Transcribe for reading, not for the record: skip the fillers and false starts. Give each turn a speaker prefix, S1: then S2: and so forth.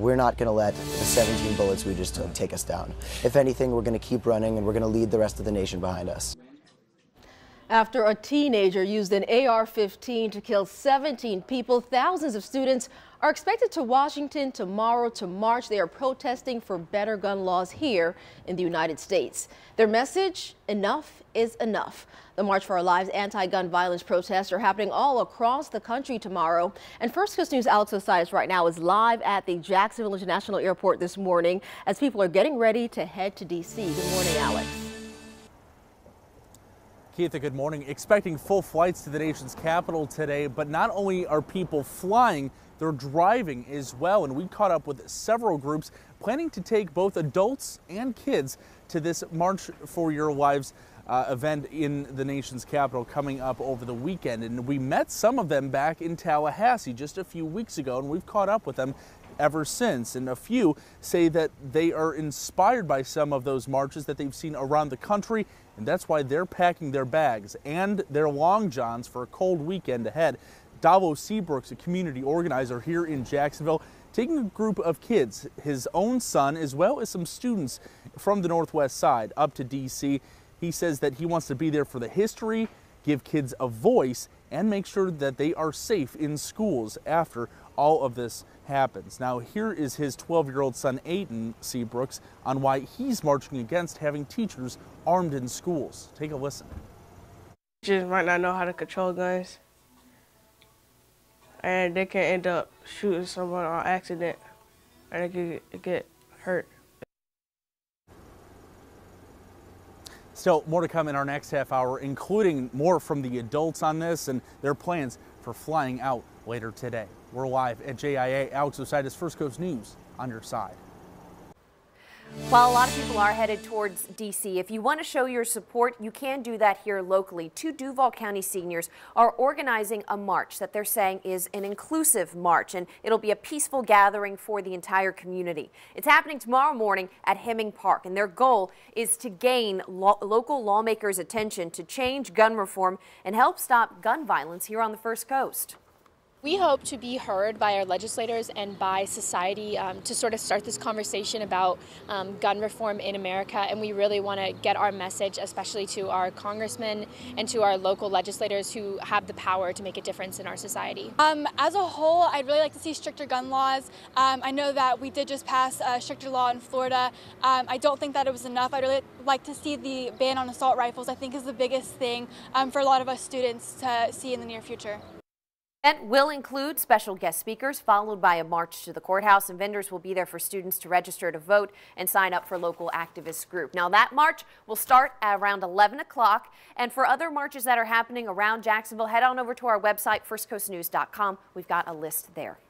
S1: we're not going to let the 17 bullets we just took take us down. If anything, we're going to keep running, and we're going to lead the rest of the nation behind us.
S2: After a teenager used an AR-15 to kill 17 people, thousands of students are expected to Washington tomorrow to march. They are protesting for better gun laws here in the United States. Their message, enough is enough. The March for Our Lives anti-gun violence protests are happening all across the country tomorrow. And First Coast News' Alex Osiris right now is live at the Jacksonville International Airport this morning as people are getting ready to head to D.C. Good morning, Alex.
S3: Keitha, good morning. Expecting full flights to the nation's capital today, but not only are people flying, they're driving as well. And we caught up with several groups planning to take both adults and kids to this March for Your Lives event in the nation's capital coming up over the weekend. And we met some of them back in Tallahassee just a few weeks ago, and we've caught up with them ever since. And a few say that they are inspired by some of those marches that they've seen around the country, and that's why they're packing their bags and their long johns for a cold weekend ahead. Davo Seabrooks, a community organizer here in Jacksonville, taking a group of kids, his own son, as well as some students from the Northwest side up to D.C. He says that he wants to be there for the history, give kids a voice, and make sure that they are safe in schools after all of this happens. Now, here is his 12-year-old son, Aiden Seabrooks, on why he's marching against having teachers armed in schools. Take a listen.
S4: Teachers might not know how to control guns, and they can end up shooting someone on accident, and they could get hurt.
S3: Still, more to come in our next half hour, including more from the adults on this and their plans for flying out later today. We're live at JIA. Alex Osiris, First Coast News, on your side.
S5: While a lot of people are headed towards D.C., if you want to show your support, you can do that here locally. Two Duval County seniors are organizing a march that they're saying is an inclusive march, and it'll be a peaceful gathering for the entire community. It's happening tomorrow morning at Hemming Park, and their goal is to gain local lawmakers' attention to change gun reform and help stop gun violence here on the First Coast.
S6: We hope to be heard by our legislators and by society to sort of start this conversation about gun reform in America, and we really want to get our message, especially to our congressmen and to our local legislators who have the power to make a difference in our society.
S7: As a whole, I'd really like to see stricter gun laws. I know that we did just pass a stricter law in Florida. I don't think that it was enough. I'd really like to see the ban on assault rifles. I think is the biggest thing for a lot of us students to see in the near future.
S5: The event will include special guest speakers, followed by a march to the courthouse, and vendors will be there for students to register to vote and sign up for local activist group. Now, that march will start at around 11 o'clock, and for other marches that are happening around Jacksonville, head on over to our website, firstcoastnews.com. We've got a list there.